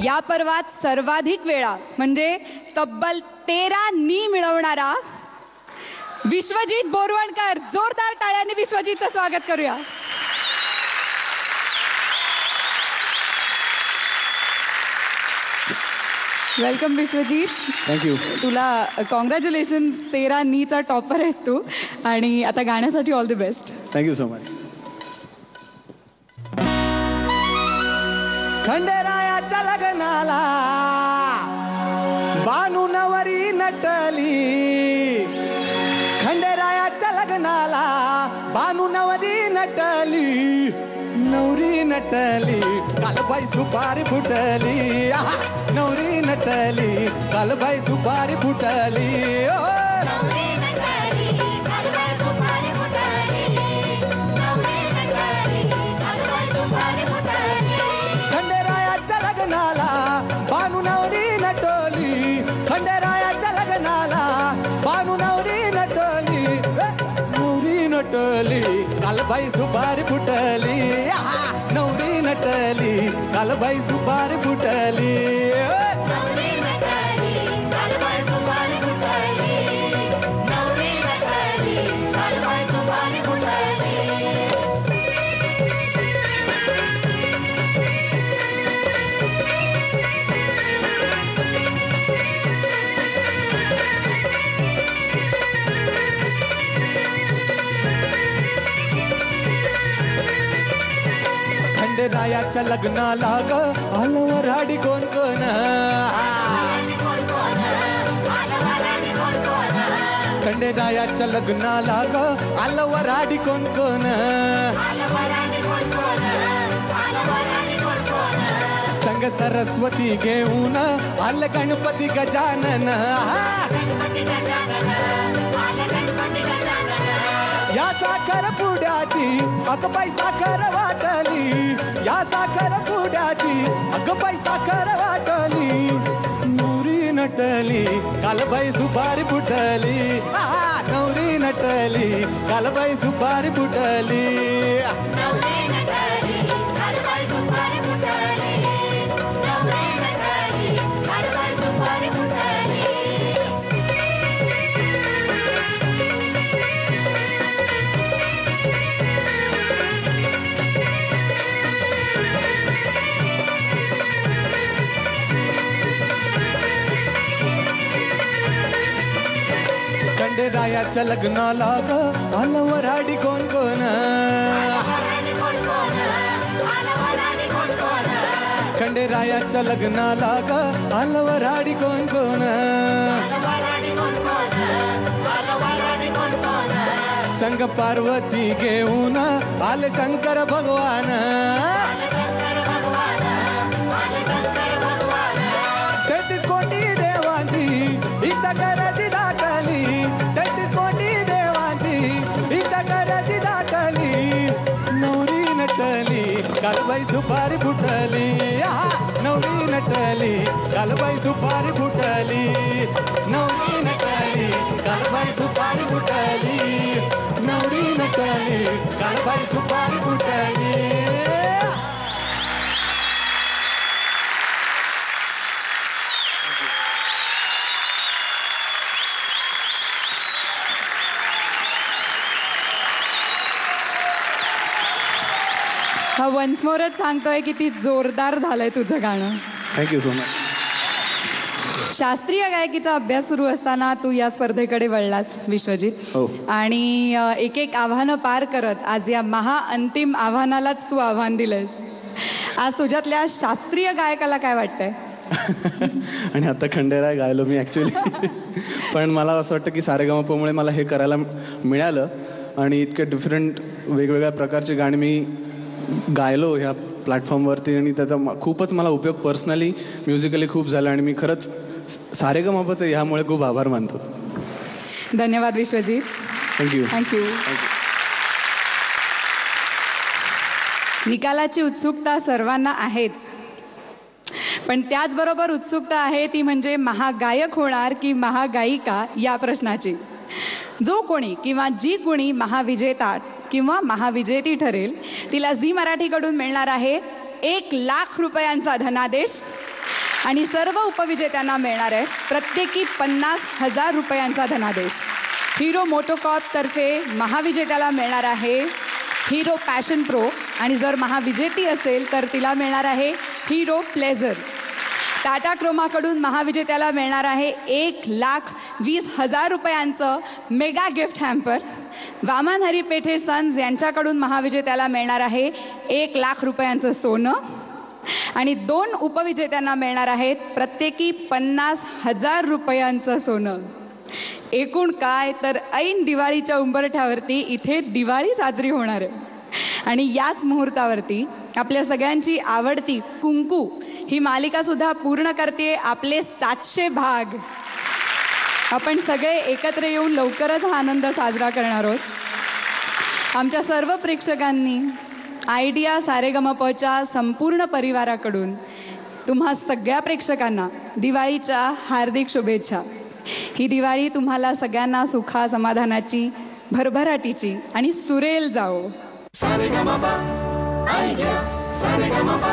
या पर्वात सर्वाधिक वेळा म्हणजे तब्बल 13 नी मिळवणारा विश्वजीत बोरवणकर. जोरदार टाळ्यांनी विश्वजीतचं स्वागत करूया. वेलकम विश्वजीत. थँक्यू. तुला कॉंग्रॅच्युलेशन. 13 नीचा टॉपर आहेस तू आणि आता गाण्यासाठी all the best. Thank you so much. खंडेरायाच्या लग्नाला बानू नवरी नटली. खंडेरायाच्या लग्नाला बानू नवरी नटली. नवरी नटली कालबाई सुपारी फुटली. नवरी नटली कालबाई सुपारी फुटली. खंडेरायाच्या लग्नाला बानू नवरी नटली. खंडेरायाच्या लग्नाला बानू नवरी नटली. नवरी नटली कालबाई सुपारी फुटली. नवरी नटली कालबाई सुपारी फुटली. खंडेरायाच्या लग्नाला ग आलवराडी कोण कोण. खंडेरायाच्या लग्नाला ग आलवराडी कोण कोण. संग सरस्वती घेऊन आल गणपती गजानन. या साखर पुड्याची अगबाई साखर वाटली. या साखर पुड्याची अगबाई साखर वाटली. नवरी नटली कालबाई सुपारी फुटली. नवरी नटली कालबाई सुपारी फुटली. खंडेरायाच्या लग्नाला ग आलवराडी कोण कोण. खंडेरायाच्या लग्नाला ग आलवराडी कोण कोण. संग पार्वती घेऊन आले शंकर भगवान. तेहतीस कोटी देवांची इथं करती दाटली. 33 कोटी देवांची इथं करती दाटली. नवरी नटली कालबाई सुपारी फुटली. नवरी नटली कालबाई सुपारी फुटली. नवरी नटली कालबाई सुपारी फुटली. नवरी नटली कालबाई सुपारी फुटली. हा वन्स मोरच सांगतोय किती जोरदार झालंय तुझं गाणं. Thank you so much. शास्त्रीय गायकीचा अभ्यास सुरू असताना तू या स्पर्धेकडे वळलास विश्वजीत. हो. आणि एक एक आव्हानं पार करत आज या महाअंतिम आव्हानालाच तू आव्हान दिलंयस. आज तुझ्यातल्या शास्त्रीय गायकाला काय वाटतंय. आणि आता खंडेराय गायलो मी ॲक्च्युली. पण मला असं वाटतं की सारेगमपमुळे मला हे करायला मिळालं आणि इतके डिफरंट वेगवेगळ्या प्रकारची गाणी मी गायलो ह्या प्लॅटफॉर्मवरती आणि त्याचा खूपच मला उपयोग पर्सनली म्युझिकली खूप झाला आणि मी खरंच सारेगमपचं ह्यामुळे खूप आभार मानतो. धन्यवाद विश्वजीत. थँक्यू. थँक्यू. निकालाची उत्सुकता सर्वांना आहेच, पण त्याचबरोबर उत्सुकता आहे ती म्हणजे महागायक होणार की महागायिका या प्रश्नाची. जो कोणी किंवा जी कोणी महाविजेता किंवा महाविजेती ठरेल तिला झी मराठीकडून मिळणार आहे 1,00,000 रुपयांचा धनादेश आणि सर्व उपविजेत्यांना मिळणार आहे प्रत्येकी 50,000 रुपयांचा धनादेश. हिरो मोटोकॉर्प तर्फे महाविजेत्याला मिळणार आहे हिरो पॅशन प्रो आणि जर महाविजेती असेल तर तिला मिळणार आहे हिरो प्लेझर. टाटा क्रोमाकडून महाविजेत्याला मिळणार आहे 1,20,000 रुपयांचं mega gift hamper. Waman Hari Pethe Sons यांच्याकडून महाविजेत्याला मिळणार आहे 1,00,000 रुपयांचं सोनं आणि 2 उपविजेत्यांना मिळणार आहेत प्रत्येकी 50,000 रुपयांचं सोनं. एकूण काय तर ऐन दिवाळीच्या उंबरठ्यावरती इथे दिवाळी साजरी होणार आहे आणि याच मुहूर्तावरती आपल्या सगळ्यांची आवडती कुंकू ही मालिकासुद्धा पूर्ण करते आपले 700 भाग. आपण सगळे एकत्र येऊन लवकरच हा आनंद साजरा करणार आहोत. आमच्या सर्व प्रेक्षकांनी आयडिया सारेगमपच्या संपूर्ण परिवाराकडून तुम्हा सगळ्या प्रेक्षकांना दिवाळीच्या हार्दिक शुभेच्छा. ही दिवाळी तुम्हाला सगळ्यांना सुखा समाधानाची भरभराटीची आणि सुरेल जाओ. सारेगमप आयडिया सारेगमप